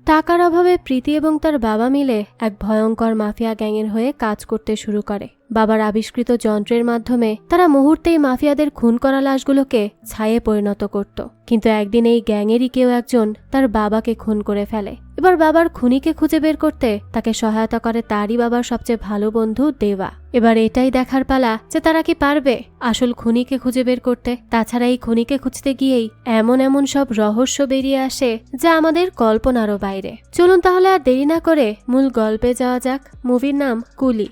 টাকার অভাবে প্রীতি এবং তার বাবা মিলে এক ভয়ঙ্কর মাফিয়া গ্যাংয়ের হয়ে কাজ করতে শুরু করে। বাবার আবিষ্কৃত যন্ত্রের মাধ্যমে তারা মুহূর্তেই মাফিয়াদের খুন করা লাশগুলোকে ছায়ে পরিণত করত। কিন্তু একদিন এই গ্যাংয়েরই কেউ একজন তার বাবাকে খুন করে ফেলে। এবার বাবার খুনিকে খুঁজে বের করতে তাকে সহায়তা করে তারই বাবার সবচেয়ে ভালো বন্ধু দেবা। এবার এটাই দেখার পালা যে তারা কি পারবে আসল খুনিকে খুঁজে বের করতে। তাছাড়া এই খুনিকে খুঁজতে গিয়েই এমন এমন সব রহস্য বেরিয়ে আসে যা আমাদের কল্পনারও বাইরে। চলুন তাহলে আর দেরি না করে মূল গল্পে যাওয়া যাক। মুভির নাম কুলি।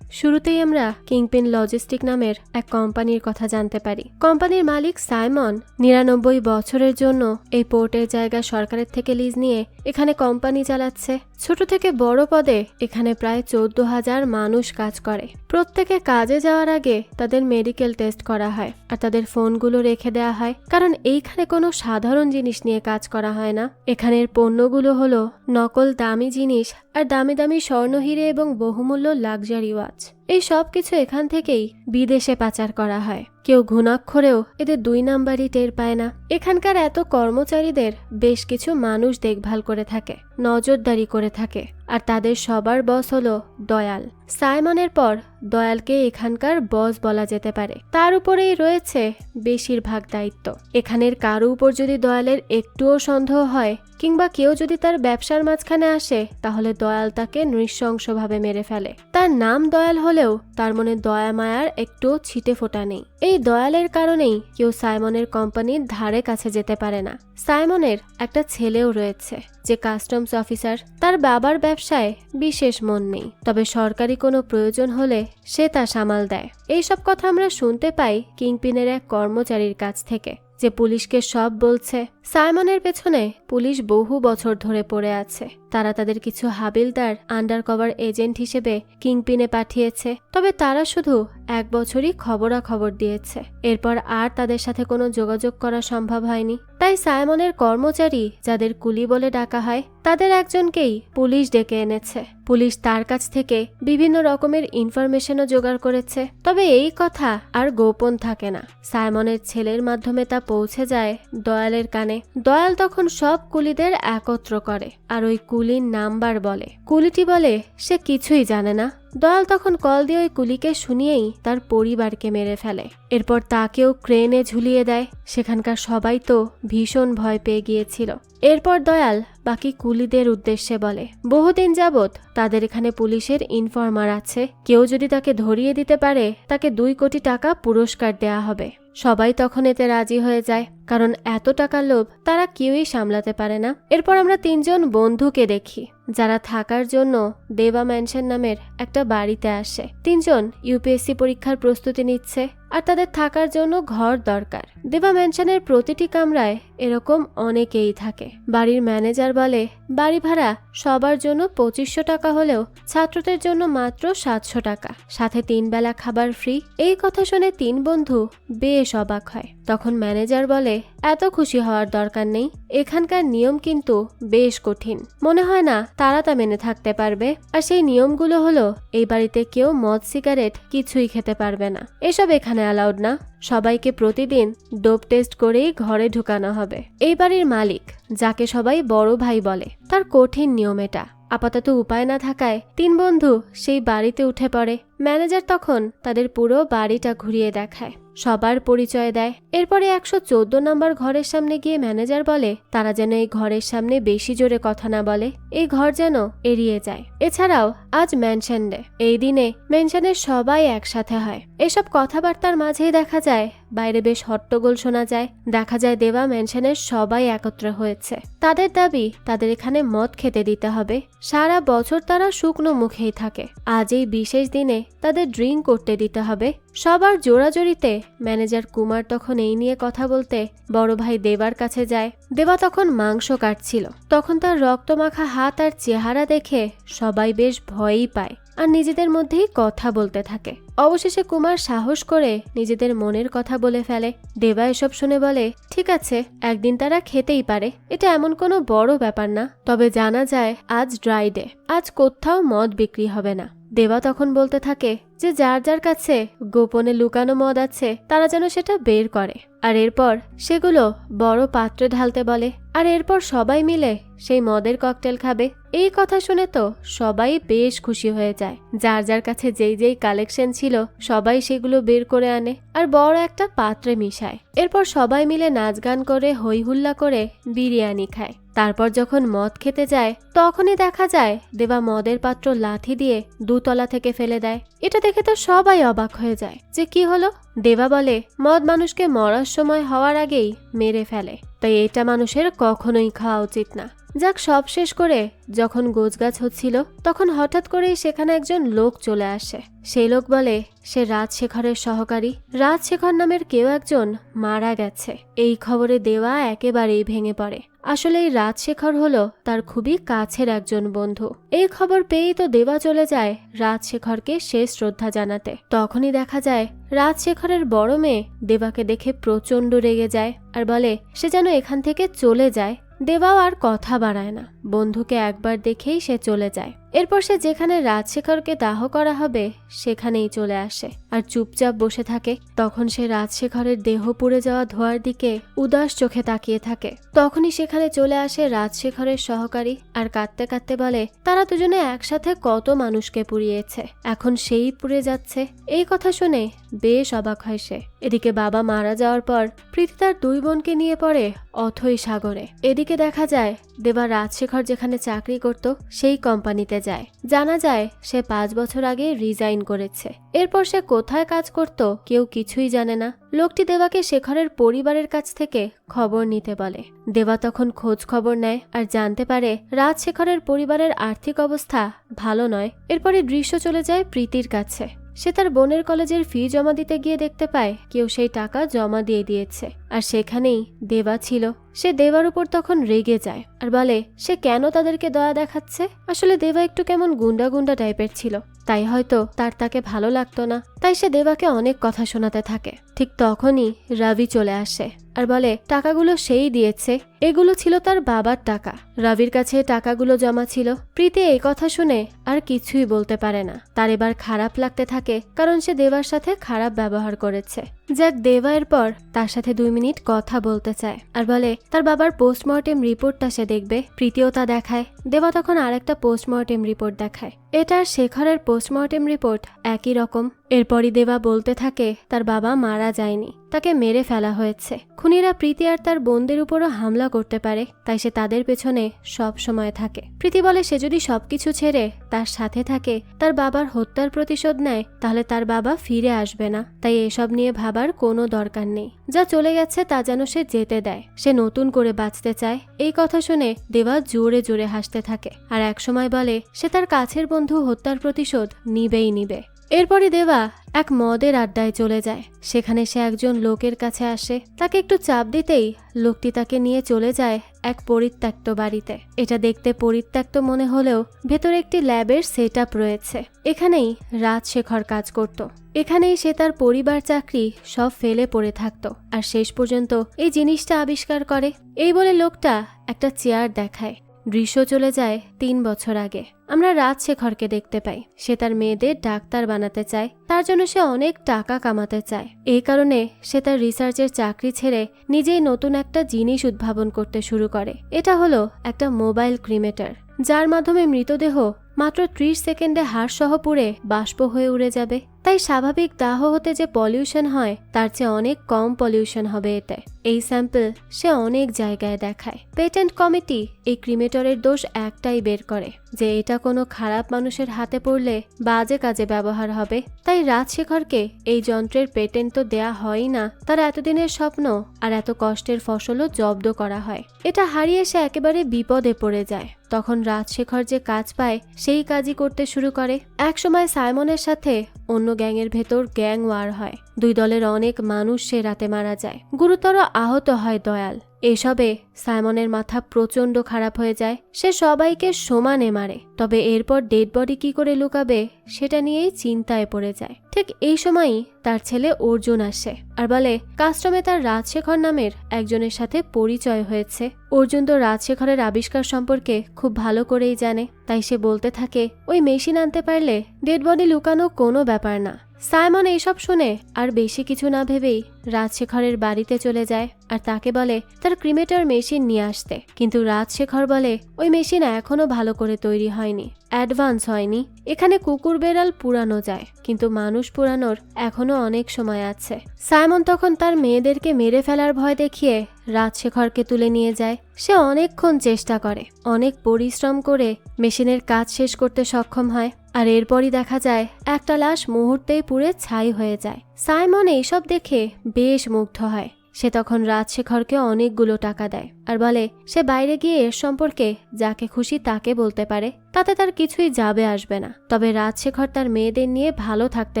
শুরুতেই আমরা কিংপিন লজিস্টিক নামের এক কোম্পানির কথা জানতে পারি। কোম্পানির মালিক সাইমন ৯৯ বছরের জন্য এই পোর্টের জায়গা সরকারের থেকে লিজ নিয়ে এখানে কোম্পানি চালাচ্ছে। ছোট থেকে বড় পদে এখানে প্রায় ১৪,০০০ মানুষ কাজ করে। প্রত্যেকে কাজে যাওয়ার আগে তাদের মেডিকেল টেস্ট করা হয় আর তাদের ফোনগুলো রেখে দেওয়া হয়, কারণ এইখানে কোনো সাধারণ জিনিস নিয়ে কাজ করা হয় না। এখানের পণ্যগুলো হলো নকল দামি জিনিস আর দামি দামি স্বর্ণ হিরে এবং বহুমূল্য লাক্সারি ওয়াচ। এই সব কিছু এখান থেকেই বিদেশে পাচার করা হয়। কেউ ঘুণাক্ষরেও এদের ২ নাম্বারই টের পায় না। এখানকার এত কর্মচারীদের বেশ কিছু মানুষ দেখভাল করে থাকে, নজরদারি করে থাকে, আর তাদের সবার বস হলো দয়াল। সাইমনের পর দয়ালকে এখানকার বস বলা যেতে পারে। তার উপরেই রয়েছে বেশিরভাগ দায়িত্ব। এখানের কারো উপর যদি দয়ালের একটুও সন্দেহ হয় কিংবা কেউ যদি তার ব্যবসার মাঝখানে আসে তাহলে দয়াল তাকে নৃশংসভাবে মেরে ফেলে। তার নাম দয়াল হলেও তার মনে দয়া মায়ার একটুও ছিটে ফোটা নেই। এই দয়ালের কারণেই কেউ সাইমনের কোম্পানির ধারে কাছে যেতে পারে না। সাইমনের একটা ছেলেও রয়েছে যে কাস্টমস অফিসার। তার বাবার ব্যবসায় বিশেষ মন নেই, তবে সরকারি কোনো প্রয়োজন হলে সে তা সামাল দেয়। এইসব কথা আমরা শুনতে পাই কিংপিনের এক কর্মচারীর কাছ থেকে, যে পুলিশকে সব বলছে। সাইমনের পেছনে পুলিশ বহু বছর ধরে পড়ে আছে। তারা তাদের কিছু হাবিলদার আন্ডার কভার এজেন্ট হিসেবে কিংপিনে পাঠিয়েছে, তবে তারা শুধু 1 বছরই খবরাখবর দিয়েছে। এরপর আর তাদের সাথে কোনো যোগাযোগ করা সম্ভব হয়নি। তাই সাইমনের কর্মচারী, যাদের কুলি বলে ডাকা হয়, তাদের একজনকেই পুলিশ ডেকে এনেছে। পুলিশ তার কাছ থেকে বিভিন্ন রকমের ইনফরমেশনও জোগাড় করেছে, তবে এই কথা আর গোপন থাকে না। সাইমনের ছেলের মাধ্যমে তা পৌঁছে যায় দয়ালের কানে। দয়াল তখন সব কুলিদের একত্র করে আর ওই কুলির নাম্বার বলে। কুলিটি বলে সে কিছুই জানে না। দয়াল তখন কল দিয়ে ওই কুলিকে শুনিয়েই তার পরিবারকে মেরে ফেলে। এরপর তাকেও ক্রেনে ঝুলিয়ে দেয়। সেখানকার সবাই তো ভীষণ ভয় পেয়ে গিয়েছিল। এরপর দয়াল বাকি কুলিদের উদ্দেশ্যে বলে, বহুদিন যাবৎ তাদের এখানে পুলিশের ইনফরমার আছে। কেউ যদি তাকে ধরিয়ে দিতে পারে তাকে 2 কোটি টাকা পুরস্কার দেয়া হবে। সবাই তখন এতে রাজি হয়ে যায়, কারণ এত টাকার লোভ তারা কেউই সামলাতে পারে না। এরপর আমরা 3 জন বন্ধুকে দেখি, যারা থাকার জন্য দেবা ম্যানশন নামের একটা বাড়িতে আসে। 3 জন ইউপিএসসি পরীক্ষার প্রস্তুতি নিচ্ছে আর তাদের থাকার জন্য ঘর দরকার। দেবা ম্যানশনের প্রতিটি কামরায় এরকম অনেকেই থাকে। বাড়ির ম্যানেজার বলে বাড়ি ভাড়া সবার জন্য 2500 টাকা হলেও ছাত্রদের জন্য মাত্র 700 টাকা, সাথে 3 বেলা খাবার ফ্রি। এই কথা শুনে 3 বন্ধু বেশ অবাক হয়। তখন ম্যানেজার বলে, এত খুশি হওয়ার দরকার নেই, এখানকার নিয়ম কিন্তু বেশ কঠিন। মনে হয় না তারা তা মেনে থাকতে পারবে। আর সেই নিয়মগুলো হলো, এই বাড়িতে কেউ মদ সিগারেট কিছুই খেতে পারবে না। এসব এখানে অ্যালাউড না। সবাইকে প্রতিদিন ডোপ টেস্ট করেই ঘরে ঢুকানো হবে। এই বাড়ির মালিক, যাকে সবাই বড় ভাই বলে, তার কঠিন নিয়ম এটা। আপাতত উপায় না থাকায় 3 বন্ধু সেই বাড়িতে উঠে পড়ে। ম্যানেজার তখন তাদের পুরো বাড়িটা ঘুরিয়ে দেখায়, সবার পরিচয় দেয়। এরপরে 114 নম্বর ঘরের সামনে গিয়ে ম্যানেজার বলে তারা যেন এই ঘরের সামনে বেশি জোরে কথা না বলে, এই ঘর যেন এড়িয়ে যায়। এছাড়াও আজ ম্যানশন ডে। এই দিনে ম্যানশনের সবাই একসাথে হয়। এসব কথাবার্তার মাঝেই দেখা যায় বাইরে বেশ হট্টগোল শোনা যায়। দেখা যায় দেবা ম্যানশনের সবাই একত্র হয়েছে। তাদের দাবি তাদের এখানে মদ খেতে দিতে হবে। সারা বছর তারা শুকনো মুখেই থাকে, আজ এই বিশেষ দিনে তাদের ড্রিঙ্ক করতে দিতে হবে। সবার জোরাজোরিতে ম্যানেজার কুমার তখন এই নিয়ে কথা বলতে বড় ভাই দেবার কাছে যায়। দেবা তখন মাংস কাটছিল। তখন তার রক্তমাখা হাত আর চেহারা দেখে সবাই বেশ ভয়ই পায় আর নিজেদের মধ্যেই কথা বলতে থাকে। অবশেষে কুমার সাহস করে নিজেদের মনের কথা বলে ফেলে। দেবা এসব শুনে বলে, ঠিক আছে, একদিন তারা খেতেই পারে, এটা এমন কোনো বড় ব্যাপার না। তবে জানা যায় আজ ড্রাই ডে, আজ কোথাও মদ বিক্রি হবে না। দেবা তখন বলতে থাকে যে যার যার কাছে গোপনে লুকানো মদ আছে তারা যেন সেটা বের করে, আর এরপর সেগুলো বড় পাত্রে ঢালতে বলে, আর এরপর সবাই মিলে সেই মদের ককটেল খাবে। এই কথা শুনে তো সবাই বেশ খুশি হয়ে যায়। যার যার কাছে যেই যেই কালেকশন ছিল সবাই সেগুলো বের করে আনে আর বড় একটা পাত্রে মিশায়। এরপর সবাই মিলে নাচ গান করে হই হুল্লা করে বিরিয়ানি খায়। তারপর যখন মদ খেতে যায় তখনই দেখা যায় দেবা মদের পাত্র লাথি দিয়ে 2 তলা থেকে ফেলে দেয়। এটা দেখে তো সবাই অবাক হয়ে যায় যে কি হলো। দেবা বলে মদ মানুষকে মরার সময় হওয়ার আগেই মেরে ফেলে, তাই এটা মানুষের কখনোই খাওয়া উচিত না। যাক, সব শেষ করে যখন গোছগাছ হচ্ছিল তখন হঠাৎ করেই সেখানে একজন লোক চলে আসে। সেই লোক বলে সে রাজশেখরের সহকারী। রাজশেখর নামের কেউ একজন মারা গেছে। এই খবরে দেওয়া একেবারেই ভেঙে পড়ে। আসলে এই রাজশেখর হলো তার খুবই কাছের একজন বন্ধু। এই খবর পেয়েই তো দেবা চলে যায় রাজশেখরকে শেষ শ্রদ্ধা জানাতে। তখনই দেখা যায় রাজশেখরের বড় মেয়ে দেবাকে দেখে প্রচন্ড রেগে যায় আর বলে সে যেন এখান থেকে চলে যায়। দেবাও আর কথা বাড়ায় না, বন্ধুকে একবার দেখেই সে চলে যায়। এরপর সে যেখানে রাজশেখরকে দাহ করা হবে সেখানেই চলে আসে আর চুপচাপ বসে থাকে। তখন সে রাজশেখরের দেহ পুড়ে যাওয়া ধোঁয়ার দিকে উদাস চোখে তাকিয়ে থাকে। তখনই সেখানে চলে আসে রাজশেখরের সহকারী আর কাঁদতে কাঁদতে বলে তারা দুজনে একসাথে কত মানুষকে পুড়িয়েছে, এখন সেই পুড়ে যাচ্ছে। এই কথা শুনে বেশ অবাক হয় সে। এদিকে বাবা মারা যাওয়ার পর প্রীতি তার 2 বোনকে নিয়ে পড়ে অথই সাগরে। এদিকে দেখা যায় দেবা রাজশেখর যেখানে চাকরি করত সেই কোম্পানিতে যায়। জানা যায় সে 5 বছর আগে রিজাইন করেছে। এরপর সে কোথায় কাজ করত কেউ কিছুই জানে না। লোকটি দেবাকে শেখরের পরিবারের কাছ থেকে খবর নিতে বলে। দেবা তখন খোঁজ খবর নেয় আর জানতে পারে রাজশেখরের পরিবারের আর্থিক অবস্থা ভালো নয়। এরপরে দৃশ্য চলে যায় প্রীতির কাছে। সে তার বোনের কলেজের ফি জমা দিতে গিয়ে দেখতে পায় কেউ সেই টাকা জমা দিয়ে দিয়েছে আর সেখানেই দেবা ছিল। সে দেবার উপর তখন রেগে যায় আর বলে সে কেন তাদেরকে দয়া দেখাচ্ছে। আসলে দেবা একটু কেমন গুন্ডা গুন্ডা টাইপের ছিল, তাই হয়তো তাকে ভালো লাগতো না। তাই সে দেবাকে অনেক কথা শোনাতে থাকে। ঠিক তখনই রবি চলে আসে আর বলে টাকাগুলো সেই দিয়েছে, এগুলো ছিল তার বাবার টাকা। রবির কাছে টাকাগুলো জমা ছিল। প্রীতি এই কথা শুনে আর কিছুই বলতে পারে না। তার এবার খারাপ লাগতে থাকে কারণ সে দেবার সাথে খারাপ ব্যবহার করেছে। যাক, দেবা এরপর তার সাথে 2 মিনিট কথা বলতে চায় আর বলে তার বাবার পোস্টমর্টেম রিপোর্টটা সে দেখবে। প্রীতিও তা দেখায়। দেবা তখন আরেকটা পোস্টমর্টেম রিপোর্ট দেখায়। এটা আর শেখরের পোস্টমর্টেম রিপোর্ট একই রকম। এরপরই দেবা বলতে থাকে তার বাবা মারা যায়নি, তাকে মেরে ফেলা হয়েছে। খুনিরা প্রীতি আর তার বোনদের উপরও হামলা করতে পারে, তাই সে তাদের পেছনে সব সময় থাকে। প্রীতি বলে সে যদি সবকিছু ছেড়ে তার সাথে থাকে, তার বাবার হত্যার প্রতিশোধ নেয়, তাহলে তার বাবা ফিরে আসবে না। তাই এসব নিয়ে ভাবার কোনো দরকার নেই। যা চলে গেছে তা যেন সে যেতে দেয়। সে নতুন করে বাঁচতে চায়। এই কথা শুনে দেবা জোরে জোরে হাসতে থাকে আর একসময় বলে সে তার কাছের বন্ধু হত্যার প্রতিশোধ নিবেই নিবে। এরপরই দেবা এক মদের আড্ডায় চলে যায়। সেখানে সে একজন লোকের কাছে আসে। তাকে একটু চাপ দিতেই লোকটি তাকে নিয়ে চলে যায় এক পরিত্যক্ত বাড়িতে। এটা দেখতে পরিত্যক্ত মনে হলেও ভেতরে একটি ল্যাবের সেটআপ রয়েছে। এখানেই রাজশেখর কাজ করত। এখানেই সে তার পরিবার চাকরি সব ফেলে পড়ে থাকতো আর শেষ পর্যন্ত এই জিনিসটা আবিষ্কার করে। এই বলে লোকটা একটা চেয়ার দেখায়। দৃশ্য চলে যায় 3 বছর আগে। আমরা রাজশেখরকে দেখতে পাই। সে তার মেয়েদের ডাক্তার বানাতে চায়, তার জন্য সে অনেক টাকা কামাতে চায়। এই কারণে সে তার রিসার্চের চাকরি ছেড়ে নিজেই নতুন একটা জিনিস উদ্ভাবন করতে শুরু করে। এটা হলো একটা মোবাইল ক্রিমেটর, যার মাধ্যমে মৃতদেহ মাত্র 30 সেকেন্ডে হাড়সহ পুড়ে বাষ্প হয়ে উড়ে যাবে। তাই স্বাভাবিক দাহ হতে যে পলিউশন হয় তার চেয়ে অনেক কম পলিউশন হবে এতে। এই স্যাম্পল সে অনেক জায়গায় দেখায়। পেটেন্ট কমিটি এই ক্রিমেটরের দোষ একটাই বের করে যে এটা কোনো খারাপ মানুষের হাতে পড়লে বাজে কাজে ব্যবহার হবে। তাই রাজশেখরকে এই যন্ত্রের পেটেন্ট তো দেয়া হয়ই না, তার এতদিনের স্বপ্ন আর এত কষ্টের ফসলও জব্দ করা হয়। এটা হারিয়ে সে একেবারে বিপদে পড়ে যায়। তখন রাজশেখর যে কাজ পায় সেই কাজই করতে শুরু করে। এক সময় সাইমনের সাথে অন্য গ্যাংয়ের ভেতর গ্যাং ওয়ার হয়। 2 দলের অনেক মানুষ সে রাতে মারা যায়। গুরুতর আহত হয় দয়াল। এসবে সাইমনের মাথা প্রচণ্ড খারাপ হয়ে যায়। সে সবাইকে সমানে মারে, তবে এরপর ডেড বডি কি করে লুকাবে সেটা নিয়েই চিন্তায় পড়ে যায়। ঠিক এই সময়ই তার ছেলে অর্জুন আসে আর বলে কাস্টমে তার রাজশেখর নামের একজনের সাথে পরিচয় হয়েছে। অর্জুন তো রাজশেখরের আবিষ্কার সম্পর্কে খুব ভালো করেই জানে, তাই সে বলতে থাকে ওই মেশিন আনতে পারলে ডেড বডি লুকানো কোনো ব্যাপার না। সাইমন এইসব শুনে আর বেশি কিছু না ভেবেই রাজশেখরের বাড়িতে চলে যায় আর তাকে বলে তার ক্রিমেটর মেশিন নিয়ে আসতে। কিন্তু রাজশেখর বলে ওই মেশিন এখনো ভালো করে তৈরি হয়নি, অ্যাডভান্স হয়নি। এখানে কুকুর বেড়াল পুরানো যায়, কিন্তু মানুষ পুরানোর এখনো অনেক সময় আছে। সাইমন তখন তার মেয়েদেরকে মেরে ফেলার ভয় দেখিয়ে রাজশেখরকে তুলে নিয়ে যায়। সে অনেকক্ষণ চেষ্টা করে, অনেক পরিশ্রম করে মেশিনের কাজ শেষ করতে সক্ষম হয়। আর এরপরই দেখা যায় একটা লাশ মুহূর্তেই পুড়ে ছাই হয়ে যায়। সাইমন এইসব দেখে বেশ মুগ্ধ হয়। সে তখন রাজশেখরকে অনেকগুলো টাকা দেয় আর বলে সে বাইরে গিয়ে এর সম্পর্কে যাকে খুশি তাকে বলতে পারে, তাতে তার কিছুই যাবে আসবে না। তবে রাজশেখর তার মেয়েদের নিয়ে ভালো থাকতে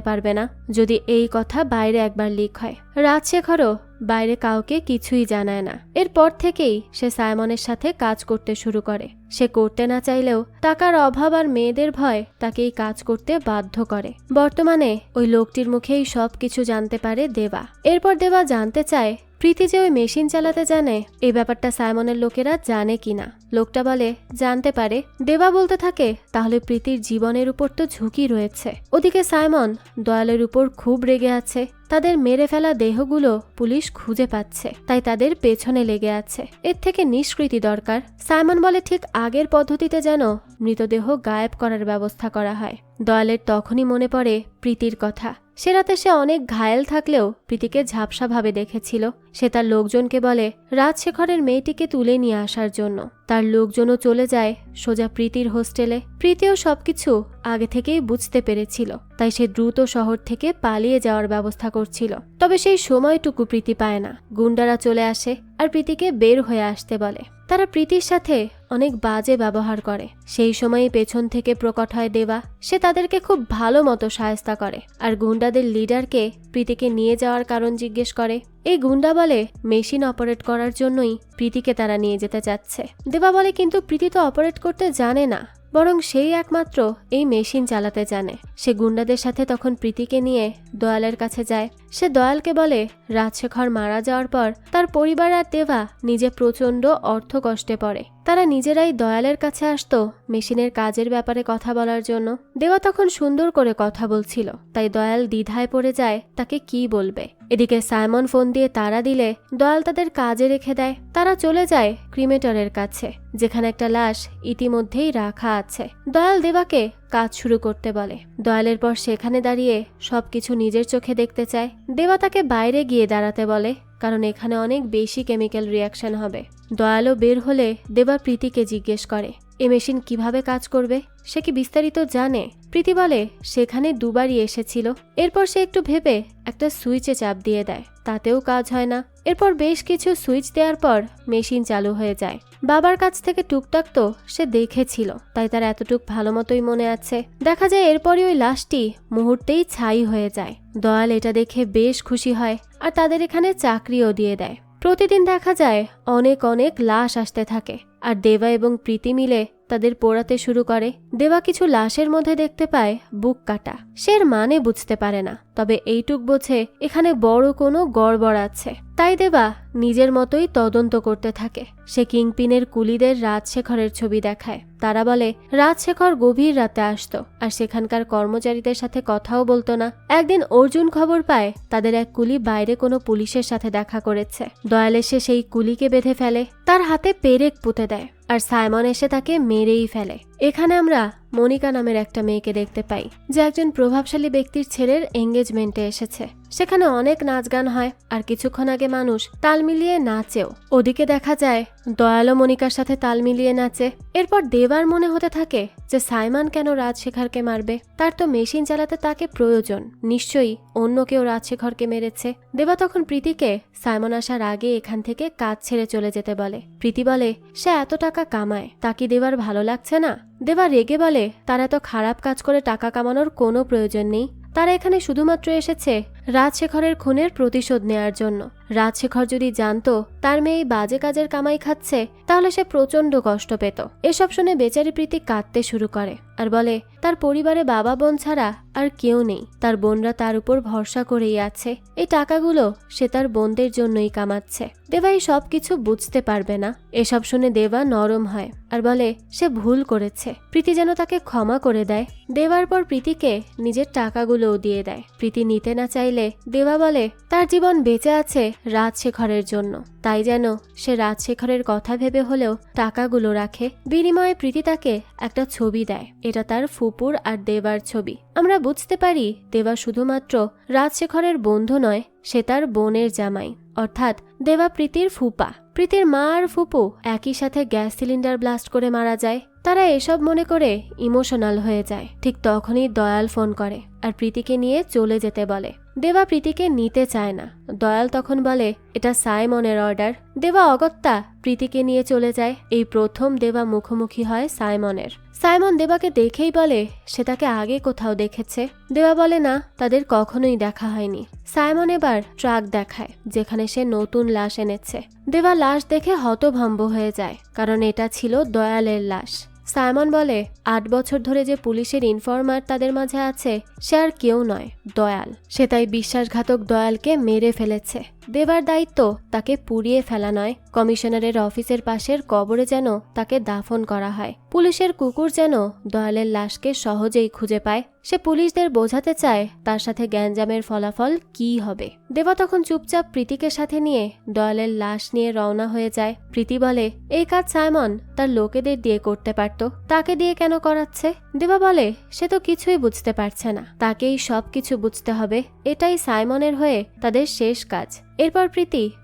পারবে না যদি এই কথা বাইরে একবার লিক হয়। রাজশেখরও বাইরে কাউকে কিছুই জানায় না। এরপর থেকেই সে সাইমনের সাথে কাজ করতে শুরু করে। সে করতে না চাইলেও টাকার অভাব আর মেয়েদের ভয় তাকে এই কাজ করতে বাধ্য করে। বর্তমানে ওই লোকটির মুখেই সবকিছু জানতে পারে দেবা। এরপর দেবা জানতে চায় প্রীতি যে ওই মেশিন চালাতে জানে এই ব্যাপারটা সাইমনের লোকেরা জানে কিনা। লোকটা বলে জানতে পারে। দেবা বলতে থাকে তাহলে প্রীতির জীবনের উপর তো ঝুঁকি রয়েছে। ওদিকে সাইমন দয়ালের উপর খুব রেগে আছে। তাদের মেরে ফেলা দেহগুলো পুলিশ খুঁজে পাচ্ছে, তাই তাদের পেছনে লেগে আছে। এর থেকে নিষ্কৃতি দরকার। সাইমন বলে ঠিক আগের পদ্ধতিতে যেন মৃতদেহ গায়েব করার ব্যবস্থা করা হয়। দয়ালের তখনই মনে পড়ে প্রীতির কথা। সে রাতে সে অনেক ঘায়েল থাকলেও প্রীতিকে ঝাপসাভাবে দেখেছিল। সে তার লোকজনকে বলে রাজশেখরের মেয়েটিকে তুলে নিয়ে আসার জন্য। তার লোকজনও চলে যায় সোজা প্রীতির হোস্টেলে। প্রীতিও সবকিছু আগে থেকেই বুঝতে পেরেছিল, তাই সে দ্রুত শহর থেকে পালিয়ে যাওয়ার ব্যবস্থা করছিল। তবে সেই সময়টুকু প্রীতি পায় না। গুন্ডারা চলে আসে আর প্রীতিকে বের হয়ে আসতে বলে। তারা প্রীতির সাথে অনেক বাজে ব্যবহার করে। সেই সময়ই পেছন থেকে প্রকট হয় দেবা। সে তাদেরকে খুব ভালো মতো সাহায্য করে আর গুন্ডাদের লিডারকে প্রীতিকে নিয়ে যাওয়ার কারণ জিজ্ঞেস করে। এই গুন্ডা বলে মেশিন অপারেট করার জন্যই প্রীতিকে তারা নিয়ে যেতে চাচ্ছে। দেবা বলে কিন্তু প্রীতি তো অপারেট করতে জানে না, বরং সেই একমাত্র এই মেশিন চালাতে জানে। সে গুন্ডাদের সাথে তখন প্রীতিকে নিয়ে দয়ালের কাছে যায়। সে দয়ালকে বলে রাজশেখর মারা যাওয়ার পর তার পরিবার আর দেবা নিজে প্রচণ্ড অর্থ কষ্টে পড়ে। তারা নিজেরাই দয়ালের কাছে আসতো মেশিনের কাজের ব্যাপারে কথা বলার জন্য। দেবা তখন সুন্দর করে কথা বলছিল, তাই দয়াল দ্বিধায় পড়ে যায় তাকে কি বলবে। এদিকে সাইমন ফোন দিয়ে তাড়া দিলে দয়াল তাদের কাজে রেখে দেয়। তারা চলে যায় ক্রিমেটরের কাছে, যেখানে একটা লাশ ইতিমধ্যেই রাখা আছে। দয়াল দেবাকে কাজ শুরু করতে বলে। দয়ালের পর সেখানে দাঁড়িয়ে সবকিছু নিজের চোখে দেখতে চায়। দেবা তাকে বাইরে গিয়ে দাঁড়াতে বলে, কারণ এখানে অনেক বেশি কেমিক্যাল রিয়াকশন হবে। দয়ালও বের হলে দেবা প্রীতিকে জিজ্ঞেস করে এ মেশিন কিভাবে কাজ করবে, সে কি বিস্তারিত জানে। প্রীতি বলে সেখানে দুবারই এসেছিল। এরপর সে একটু ভেবে একটা সুইচে চাপ দিয়ে দেয়, তাতেও কাজ হয় না। এরপর বেশ কিছু সুইচ দেওয়ার পর মেশিন চালু হয়ে যায়। বাবার কাছ থেকে টুকটাক তো সে দেখেছিল, তাই তার এতটুক ভালো মতোই মনে আছে। দেখা যায় এরপরই ওই লাশটি মুহূর্তেই ছাই হয়ে যায়। দয়াল এটা দেখে বেশ খুশি হয় আর তাদের এখানে চাকরিও দিয়ে দেয়। প্রতিদিন দেখা যায় অনেক অনেক লাশ আসতে থাকে আর দেবা এবং প্রীতি মিলে তাদের পোড়াতে শুরু করে। দেবা কিছু লাশের মধ্যে দেখতে পায় বুক কাটা। সে এর মানে বুঝতে পারে না, তবে এইটুক বোঝে এখানে বড় কোনো গড়বড় আছে। তাই দেবা নিজের মতোই তদন্ত করতে থাকে। সে কিংপিনের কুলিদের রাজশেখরের ছবি দেখায়। তারা বলে রাজশেখর গভীর রাতে আসতো আর সেখানকার কর্মচারীদের সাথে কথাও বলতো না। একদিন অর্জুন খবর পায় তাদের এক কুলি বাইরে কোনো পুলিশের সাথে দেখা করেছে। দয়াল এসে সেই কুলিকে বেঁধে ফেলে, তার হাতে পেরেক পুঁতে দেয় আর সাইমন এসে তাকে মেরেই ফেলে। এখানে আমরা মনিকা নামের একটা মেয়েকে দেখতে পাই, যে একজন প্রভাবশালী ব্যক্তির ছেলের এঙ্গেজমেন্টে এসেছে। সেখানে অনেক নাচ গান হয় আর কিছুক্ষণ আগে মানুষ তাল মিলিয়ে নাচেও। ওদিকে দেখা যায় দয়ালও মনিকার সাথে তাল মিলিয়ে নাচে। এরপর দেবার মনে হতে থাকে যে সাইমন কেন রাজশেখরকে মারবে, তার তো মেশিন চালাতে তাকে প্রয়োজন, নিশ্চয়ই অন্য কেউ রাজশেখরকে মেরেছে। দেবা তখন প্রীতিকে সাইমন আসার আগে এখান থেকে কাজ ছেড়ে চলে যেতে বলে। প্রীতি বলে সে এত টাকা কামায়, তা কি দেবার ভালো লাগছে না। দেবা রেগে বলে তার এত খারাপ কাজ করে টাকা কামানোর কোনো প্রয়োজন নেই। তারা এখানে শুধুমাত্র এসেছে রাজশেখরের খুনের প্রতিশোধ নেয়ার জন্য। রাজশেখর যদি জানতো তার মেয়ে এই বাজে কাজের কামাই খাচ্ছে তাহলে সে প্রচন্ড কষ্ট পেত। এসব শুনে বেচারি প্রীতি কাঁদতে শুরু করে আর বলে তার পরিবারে বাবা বোন ছাড়া আর কেউ নেই, তার বোনরা তার উপর ভরসা করেই আছে, এই টাকাগুলো সে তার বোনদের জন্যই কামাচ্ছে। দেবা এই সব কিছু বুঝতে পারবে না। এসব শুনে দেবা নরম হয় আর বলে সে ভুল করেছে, প্রীতি যেন তাকে ক্ষমা করে দেয়। দেবার পর প্রীতিকে নিজের টাকাগুলোও দিয়ে দেয়। প্রীতি নিতে না চাইলে দেবা বলে তার জীবন বেঁচে আছে রাজশেখরের জন্য, তাই যেন সে রাজশেখরের কথা ভেবে হলেও টাকাগুলো রাখে। বিনিময়ে প্রীতি তাকে একটা ছবি দেয়, এটা তার ফুপুর আর দেবার ছবি। আমরা বুঝতে পারি দেবা শুধুমাত্র রাজশেখরের বন্ধু নয়, সে তার বোনের জামাই, অর্থাৎ দেবা প্রীতির ফুপা। প্রীতির মা আর ফুপু একই সাথে গ্যাস সিলিন্ডার ব্লাস্ট করে মারা যায়। তারা এসব মনে করে ইমোশনাল হয়ে যায়। ঠিক তখনই দয়াল ফোন করে আর প্রীতিকে নিয়ে চলে যেতে বলে। দেবা প্রীতিকে নিতে চায় না। দয়াল তখন বলে এটা সাইমনের অর্ডার। দেবা অগত্যা প্রীতিকে নিয়ে চলে যায়। এই প্রথম দেবা মুখোমুখি হয় সাইমনের। সাইমন দেবাকে দেখেই বলে সে তাকে আগে কোথাও দেখেছে। দেবা বলে না, তাদের কখনোই দেখা হয়নি। সাইমন এবার ট্রাক দেখায় যেখানে সে নতুন লাশ এনেছে। দেবা লাশ দেখে হতভম্ব হয়ে যায়, কারণ এটা ছিল দয়ালের লাশ। সাইমন বলে 8 বছর ধরে যে পুলিশের ইনফরমার তাদের মাঝে আছে সে আর কেউ নয়, দয়াল। সে তাই বিশ্বাসঘাতক দয়ালকে মেরে ফেলেছে। দেবার দায়িত্ব তাকে পুড়িয়ে ফেলা নয়, কমিশনারের অফিসের পাশের কবরে যেন তাকে দাফন করা হয়। পুলিশের কুকুর যেন দয়ালের লাশকে সহজেই খুঁজে পায়। সে পুলিশদের বোঝাতে চায় তার সাথে গ্যাঞ্জামের ফলাফল কি হবে। দেবা তখন চুপচাপ প্রীতিকে সাথে নিয়ে দয়ালের লাশ নিয়ে রওনা হয়ে যায়। প্রীতি বলে এই কাজ সাইমন তার লোকেদের দিয়ে করতে পারত, তাকে দিয়ে কেন করাচ্ছে? দেবা বলে সে তো কিছুই বুঝতে পারছে না, তাকেই সবকিছু বুঝতে হবে। এটাই সাইমনের হয়ে তাদের শেষ কাজ। এরপর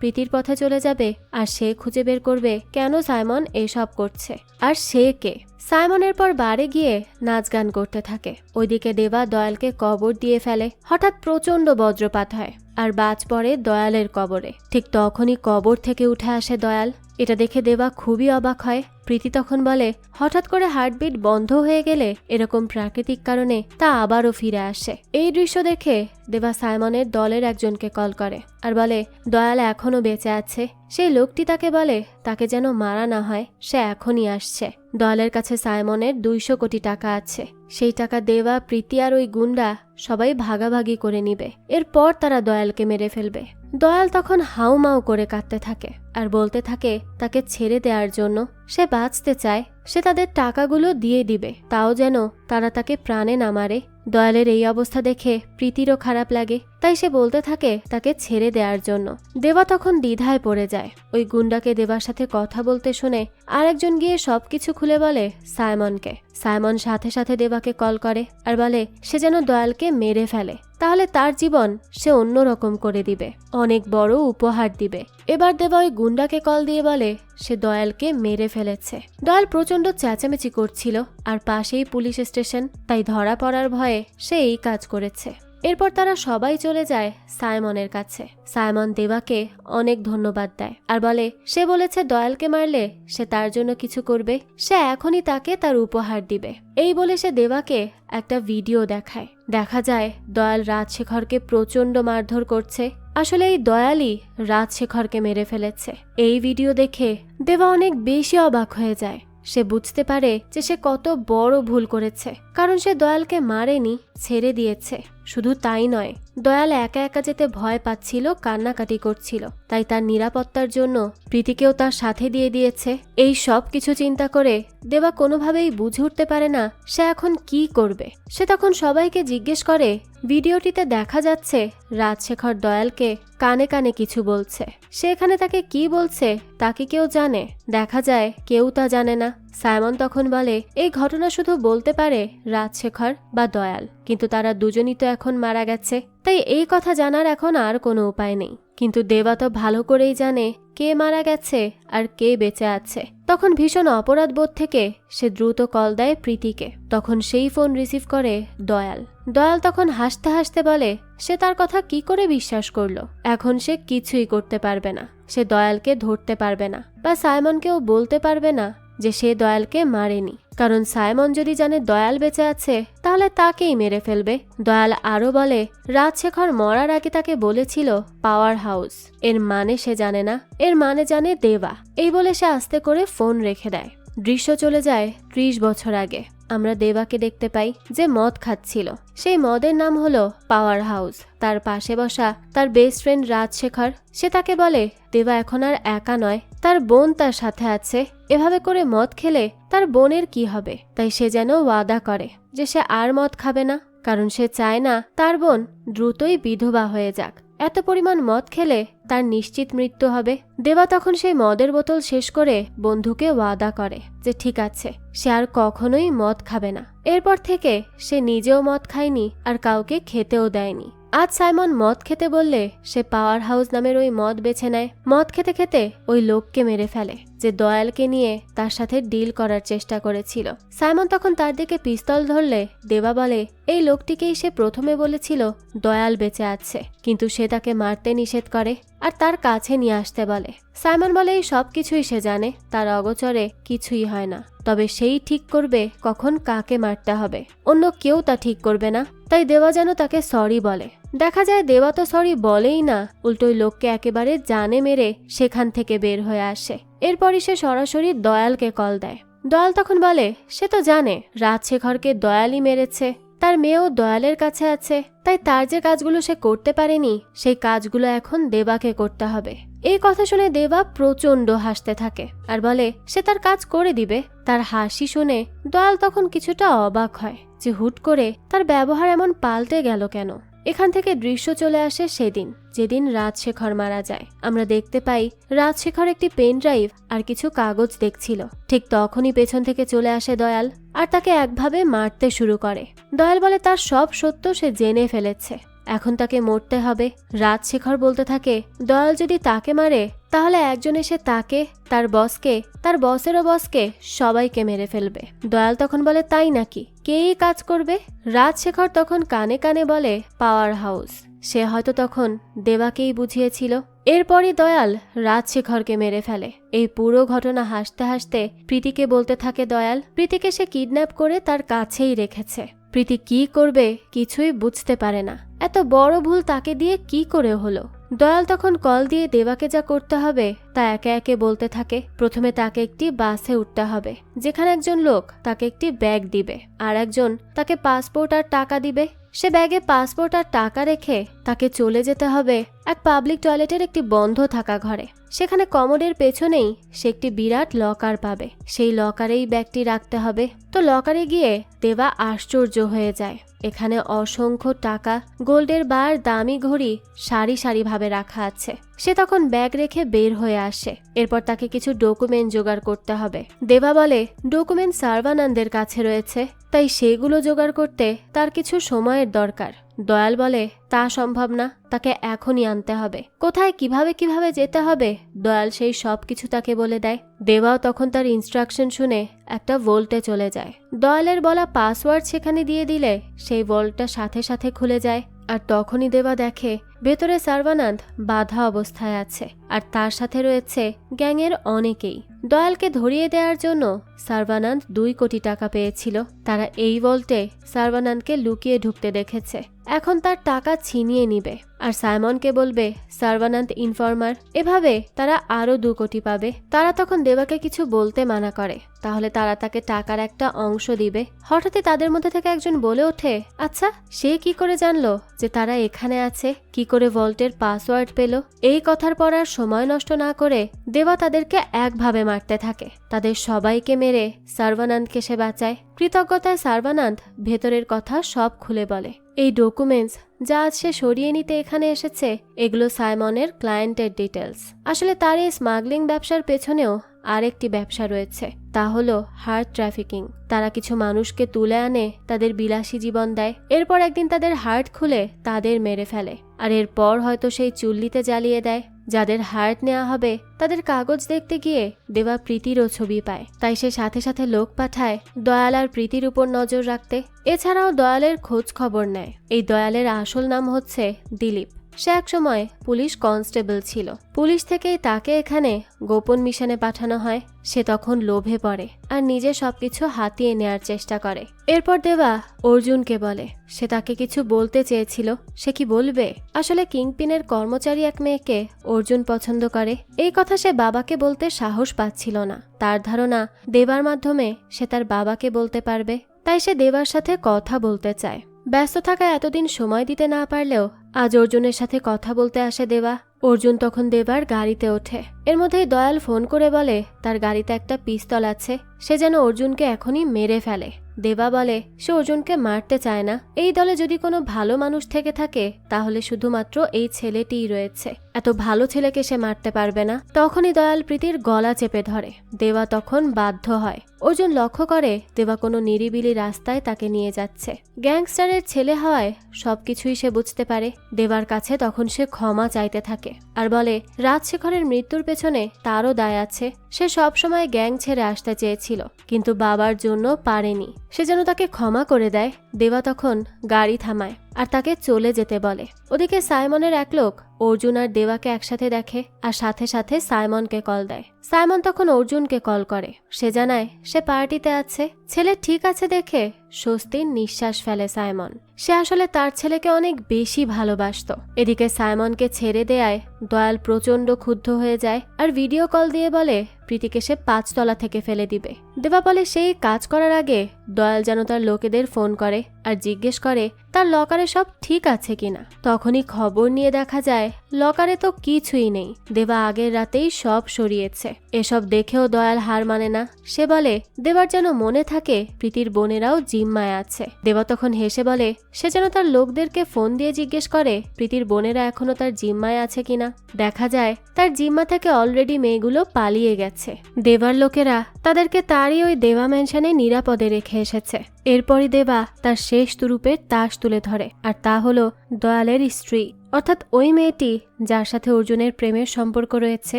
প্রীতির পথে চলে যাবে আর সে খুঁজে বের করবে কেন সাইমন এসব করছে আর সে কে। সাইমনের পর বারে গিয়ে নাচ গান করতে থাকে। ওইদিকে দেবা দয়ালকে কবর দিয়ে ফেলে। হঠাৎ প্রচন্ড বজ্রপাত হয় আর বাজ পড়ে দয়ালের কবরে। ঠিক তখনই কবর থেকে উঠে আসে দয়াল। এটা দেখে দেবা খুবই অবাক হয়। প্রীতি তখন বলে হঠাৎ করে হার্টবিট বন্ধ হয়ে গেলে এরকম প্রাকৃতিক কারণে তা আবারও ফিরে আসে। এই দৃশ্য দেখে দেবা সাইমনের দলের একজনকে কল করে আর বলে দয়াল এখনো বেঁচে আছে। সেই লোকটি তাকে বলে তাকে যেন মারা না হয়, সে এখনই আসছে। দয়ালের কাছে সাইমনের 200 কোটি টাকা আছে। সেই টাকা দেবা, প্রীতি আর ওই গুন্ডা সবাই ভাগাভাগি করে নিবে। এরপর তারা দয়ালকে মেরে ফেলবে। দয়াল তখন হাউমাউ করে কাঁদতে থাকে আর বলতে থাকে তাকে ছেড়ে দেওয়ার জন্য। সে বাঁচতে চায়, সে তাদের টাকাগুলো দিয়ে দিবে, তাও যেন তারা তাকে প্রাণে না মারে। দয়ালের এই অবস্থা দেখে প্রীতিরও খারাপ লাগে, তাই সে বলতে থাকে তাকে ছেড়ে দেওয়ার জন্য। দেবা তখন দ্বিধায় পড়ে যায়। ওই গুন্ডাকে দেবার সাথে কথা বলতে শুনে আরেকজন গিয়ে সবকিছু খুলে বলে সাইমনকে। সাইমন সাথে সাথে দেবাকে কল করে আর বলে সে যেন দয়ালকে মেরে ফেলে, তাহলে তার জীবন সে অন্যরকম করে দিবে, অনেক বড় উপহার দিবে। এবার দেবা ওই গুন্ডাকে কল দিয়ে বলে সে দয়ালকে মেরে ফেলেছে। দয়াল প্রচন্ড চেঁচামেচি করছিল আর পাশেই পুলিশ স্টেশন, তাই ধরা পড়ার ভয়ে সে এই কাজ করেছে। এরপর তারা সবাই চলে যায় সাইমনের কাছে। সাইমন দেবাকে অনেক ধন্যবাদ দেয় আর বলে সে বলেছে দয়ালকে মারলে সে তার জন্য কিছু করবে, সে এখনই তাকে তার উপহার দিবে। এই বলে সে দেবাকে একটা ভিডিও দেখায়। দেখা যায় দয়াল রাজশেখরকে প্রচন্ড মারধর করছে। আসলে এই দয়ালই রাজশেখরকে মেরে ফেলেছে। এই ভিডিও দেখে দেবা অনেক বেশি অবাক হয়ে যায়। সে বুঝতে পারে যে সে কত বড় ভুল করেছে, কারণ সে দয়ালকে মারেনি, ছেড়ে দিয়েছে। শুধু তাই নয়, দয়াল একা একা যেতে ভয় পাচ্ছিল, কান্নাকাটি করছিল, তাই তার নিরাপত্তার জন্য প্রীতিকেও তার সাথে দিয়ে দিয়েছে। এই সব কিছু চিন্তা করে দেবা কোনোভাবেই বুঝে উঠতে পারে না সে এখন কি করবে। সে তখন সবাইকে জিজ্ঞেস করে ভিডিওটিতে দেখা যাচ্ছে রাজশেখর দয়ালকে কানে কানে কিছু বলছে। সে এখানে তাকে কি বলছে তা কি কেউ জানে? দেখা যায় কেউ তা জানে না। সাইমন তখন বলে এই ঘটনা শুধু বলতে পারে রাজশেখর বা দয়াল, কিন্তু তারা দুজনই তো এখন মারা গেছে, তাই এই কথা জানার এখন আর কোনো উপায় নেই। কিন্তু দেবা তো ভালো করেই জানে কে মারা গেছে আর কে বেঁচে আছে। তখন ভীষণ অপরাধ বোধ থেকে সে দ্রুত কল দেয় প্রীতিকে। তখন সেই ফোন রিসিভ করে দয়াল। দয়াল তখন হাসতে হাসতে বলে সে তার কথা কি করে বিশ্বাস করলো। এখন সে কিছুই করতে পারবে না। সে দয়ালকে ধরতে পারবে না বা সাইমনকেও বলতে পারবে না যে সে দয়ালকে মারেনি, কারণ সাইমন যদি জানে দয়াল বেঁচে আছে তাহলে তাকেই মেরে ফেলবে। দয়াল আরও বলে রাজশেখর মরার আগে তাকে বলেছিল পাওয়ার হাউস, এর মানে সে জানে না, এর মানে জানে দেবা। এই বলে সে আস্তে করে ফোন রেখে দেয়। দৃশ্য চলে যায় 30 বছর আগে। আমরা দেবাকে দেখতে পাই যে মদ খাচ্ছিল। সেই মদের নাম হলো পাওয়ার হাউস। তার পাশে বসা তার বেস্ট ফ্রেন্ড রাজশেখর, সে তাকে বলে দেবা এখন আর একা নয়, তার বোন তার সাথে আছে। এভাবে করে মদ খেলে তার বোনের কি হবে? তাই সে যেন ওয়াদা করে যে সে আর মদ খাবে না, কারণ সে চায় না তার বোন দ্রুতই বিধবা হয়ে যাক। এত পরিমাণ মদ খেলে তার নিশ্চিত মৃত্যু হবে। দেবা তখন সেই মদের বোতল শেষ করে বন্ধুকে ওয়াদা করে যে ঠিক আছে, সে আর কখনোই মদ খাবে না। এরপর থেকে সে নিজেও মদ খায়নি আর কাউকে খেতেও দেয়নি। আজ সাইমন মদ খেতে বললে সে পাওয়ার হাউস নামের ওই মদ বেছে নেয়। মদ খেতে খেতে ওই লোককে মেরে ফেলে যে দয়ালকে নিয়ে তার সাথে ডিল করার চেষ্টা করেছিল। সাইমন তখন তার দিকে পিস্তল ধরলে দেবা বলে এই লোকটিকেই সে প্রথমে বলেছিল দয়াল বেঁচে আছে, কিন্তু সে তাকে মারতে নিষেধ করে আর তার কাছে নিয়ে আসতে বলে। সাইমন বলে এই সব কিছুই সে জানে, তার অগোচরে কিছুই হয় না, তবে সেই ঠিক করবে কখন কাকে মারতে হবে, অন্য কেউ তা ঠিক করবে না। তাই দেবা যেন তাকে সরি বলে। দেখা যায় দেবা তো সরি বলেই না, উল্টোই লোককে একেবারে জানে মেরে সেখান থেকে বের হয়ে আসে। এরপরই সে সরাসরি দয়ালকে কল দেয়। দয়াল তখন বলে সে তো জানে রাজশেখরকে দয়ালই মেরেছে, তার মেয়েও দয়ালের কাছে আছে, তাই তার যে কাজগুলো সে করতে পারেনি সেই কাজগুলো এখন দেবাকে করতে হবে। এই কথা শুনে দেবা প্রচন্ড হাসতে থাকে আর বলে সে তার কাজ করে দিবে। তার হাসি শুনে দয়াল তখন কিছুটা অবাক হয় যে হুট করে তার ব্যবহার এমন পাল্টে গেল কেন। এখান থেকে দৃশ্য চলে আসে সেদিন যেদিন রাজশেখর মারা যায়। আমরা দেখতে পাই রাজশেখর একটি পেন ড্রাইভ আর কিছু কাগজ দেখছিল। ঠিক তখনই পেছন থেকে চলে আসে দয়াল আর তাকে একভাবে মারতে শুরু করে। দয়াল বলে তার সব সত্য সে জেনে ফেলেছে, এখন তাকে মরতে হবে। রাজশেখর বলতে থাকে দয়াল যদি তাকে মারে তাহলে একজন এসে তাকে, তার বসকে, তার বসেরও বসকে সবাইকে মেরে ফেলবে। দয়াল তখন বলে তাই নাকি, কে এই কাজ করবে? রাজশেখর তখন কানে কানে বলে পাওয়ার হাউস। সে হয়তো তখন দেবাকেই বুঝিয়েছিল। এরপরই দয়াল রাজশেখরকে মেরে ফেলে। এই পুরো ঘটনা হাসতে হাসতে প্রীতিকে বলতে থাকে দয়াল প্রীতিকে সে কিডন্যাপ করে তার কাছেই রেখেছে। প্রীতি কি করবে কিছুই বুঝতে পারে না, এত বড় ভুল তাকে দিয়ে কি করে হলো। দয়াল তখন কল দিয়ে দেবাকে যা করতে হবে তা একে একে বলতে থাকে। প্রথমে তাকে একটি বাসে উঠতে হবে যেখানে একজন লোক তাকে একটি ব্যাগ দিবে আর একজন তাকে পাসপোর্ট আর টাকা দিবে। সে ব্যাগে পাসপোর্ট আর টাকা রেখে তাকে চলে যেতে হবে এক পাবলিক টয়লেটের একটি বন্ধ থাকা ঘরে। সেখানে কমোডের পেছনেই সে একটি বিরাট লকার পাবে, সেই লকারেই ব্যাগটি রাখতে হবে। তো লকারে গিয়ে দেবা আশ্চর্য হয়ে যায়, এখানে অসংখ্য টাকা, গোল্ডের বার, দামি ঘড়ি সারি সারি ভাবে রাখা আছে। সে তখন ব্যাগ রেখে বের হয়ে আসে। এরপর তাকে কিছু ডকুমেন্ট জোগাড় করতে হবে। দেবা বলে ডকুমেন্ট সার্ভানন্দের কাছে রয়েছে, তাই সেগুলো জোগাড় করতে তার কিছু সময়ের দরকার। দয়াল বলে তা সম্ভব না, তাকে এখনই আনতে হবে। কোথায় কিভাবে যেতে হবে দয়াল সেই সব কিছু তাকে বলে দেয়। দেবাও তখন তার ইনস্ট্রাকশন শুনে একটা ভোল্টে চলে যায়। দয়ালের বলা পাসওয়ার্ড সেখানে দিয়ে দিলে সেই ভোল্টটা সাথে সাথে খুলে যায়। আর তখনই দেবা দেখে ভেতরে সার্ভানান্দ বাধা অবস্থায় আছে আর তার সাথে রয়েছে গ্যাংয়ের অনেকেই। দয়ালকে ধরিয়ে দেওয়ার জন্য সার্ভানান্দ 2 কোটি টাকা পেয়েছিল। তারা এই ভল্টে সার্ভানান্দকে লুকিয়ে ঢুকতে দেখেছে, এখন তার টাকা ছিনিয়ে নিবে আর সাইমনকে বলবে সার্ভানান্দ ইনফর্মার। এভাবে তারা আরো 2 কোটি পাবে। তারা তখন দেবাকে কিছু বলতে মানা করে, তাহলে তারা তাকে টাকার একটা অংশ দিবে। হঠাৎই তাদের মধ্যে থেকে একজন বলে ওঠে আচ্ছা সে কি করে জানলো যে তারা এখানে আছে, কি করে ভল্টের পাসওয়ার্ড পেল? এই কথার পর আর সময় নষ্ট না করে দেবা তাদেরকে একভাবে মারতে থাকে। তাদের সবাইকে মেরে সার্ভানান্দকে সে বাঁচায়। কৃতজ্ঞতায় সার্ভানান্দ ভেতরের কথা সব খুলে বলে। এই ডকুমেন্টস যা আজ সে সরিয়ে নিতে এখানে এসেছে এগুলো সাইমনের ক্লায়েন্টের ডিটেলস। আসলে তার এই স্মাগলিং ব্যবসার পেছনেও আরেকটি ব্যবসা রয়েছে, তা হলো হার্ট ট্রাফিকিং। তারা কিছু মানুষকে তুলে আনে, তাদের বিলাসী জীবন দেয়, এরপর একদিন তাদের হার্ট খুলে তাদের মেরে ফেলে আর এরপর হয়তো সেই চুল্লিতে জ্বালিয়ে দেয়। যাদের হার্ট নেওয়া হবে তাদের কাগজ দেখতে গিয়ে দেবা প্রীতিরও ছবি পায়, তাই সে সাথে সাথে লোক পাঠায় দয়াল আর প্রীতির উপর নজর রাখতে। এছাড়াও দয়ালের খোঁজ খবর নেয়। এই দয়ালের আসল নাম হচ্ছে দিলীপ। সে একসময় পুলিশ কনস্টেবল ছিল। পুলিশ থেকেই তাকে এখানে গোপন মিশনে পাঠানো হয়। সে তখন লোভে পড়ে আর নিজে সবকিছু হাতিয়ে নেয়ার চেষ্টা করে। এরপর দেবা অর্জুনকে বলে সে তাকে কিছু বলতে চেয়েছিল, সে কি বলবে। আসলে কিংপিনের কর্মচারী এক মেয়েকে অর্জুন পছন্দ করে। এই কথা সে বাবাকে বলতে সাহস পাচ্ছিল না। তার ধারণা দেবার মাধ্যমে সে তার বাবাকে বলতে পারবে, তাই সে দেবার সাথে কথা বলতে চায়। ব্যস্ত থাকায় এতদিন সময় দিতে না পারলেও আজ অর্জুনের সাথে কথা বলতে আসে দেবা। অর্জুন তখন দেবার গাড়িতে ওঠে। এর মধ্যেই দয়াল ফোন করে বলে তার গাড়িতে একটা পিস্তল আছে, সে যেন অর্জুনকে এখনই মেরে ফেলে। দেবা বলে সে অর্জুনকে মারতে চায় না। এই দলে যদি কোনো ভালো মানুষ থেকে থাকে তাহলে শুধুমাত্র এই ছেলেটিই রয়েছে। এত ভালো ছেলেকে সে মারতে পারবে না। তখনই দয়াল প্রীতির গলা চেপে ধরে। দেবা তখন বাধ্য হয়। অর্জুন লক্ষ্য করে দেবা কোনো নিরিবিলি রাস্তায় তাকে নিয়ে যাচ্ছে। গ্যাংস্টারের ছেলে হওয়ায় সবকিছুই সে বুঝতে পারে। দেবার কাছে তখন সে ক্ষমা চাইতে থাকে আর বলে রাজশেখরের মৃত্যুর পেছনে তারও দায় আছে। সে সবসময় গ্যাং ছেড়ে আসতে চেয়েছিল কিন্তু বাবার জন্য পারেনি। সে যেন তাকে ক্ষমা করে দেয়। দেবা তখন গাড়ি থামায় আর তাকে চলে যেতে বলে। ওদিকে সাইমনের এক লোক অর্জুন আর দেবাকে একসাথে দেখে আর সাথে সাথে সাইমনকে কল দেয়। সাইমন তখন অর্জুনকে কল করে। সে জানায় সে পার্টিতে আছে। ছেলে ঠিক আছে দেখে স্বস্তির নিঃশ্বাস ফেলে সাইমন। সে আসলে তার ছেলেকে অনেক বেশি ভালোবাসতো। এদিকে সাইমনকে ছেড়ে দেয়ায় দয়াল প্রচন্ড ক্ষুব্ধ হয়ে যায় আর ভিডিও কল দিয়ে বলে প্রীতিকে সে 5 তলা থেকে ফেলে দিবে। দেবা বলে সেই কাজ করার আগে দয়াল যেন তার লোকেদের ফোন করে আর জিজ্ঞেস করে তার লকারে সব ঠিক আছে কিনা। তখনই খবর নিয়ে দেখা যায় লকারে তো কিছুই নেই। দেবা আগের রাতেই সব সরিয়েছে। এসব দেখেও দয়াল হার মানে না। সে বলে দেবার যেন মনে থাকে প্রীতির বোনেরাও জিম্মায় আছে। দেবা তখন হেসে বলে সে যেন তার লোকদেরকে ফোন দিয়ে জিজ্ঞেস করে প্রীতির বোনেরা এখনো তার জিম্মায় আছে কিনা। দেখা যায় তার জিম্মা থেকে অলরেডি মেয়েগুলো পালিয়ে গেছে। দেবার লোকেরা তাদেরকে তারই ওই দেবা ম্যানশনে নিরাপদে রেখে এসেছে। এরপরই দেবা তার শেষ তুরুপের তাস তুলে ধরে আর তা হলো দয়ালের স্ত্রী, অর্থাৎ ওই মেয়েটি যার সাথে অর্জুনের প্রেমের সম্পর্ক রয়েছে।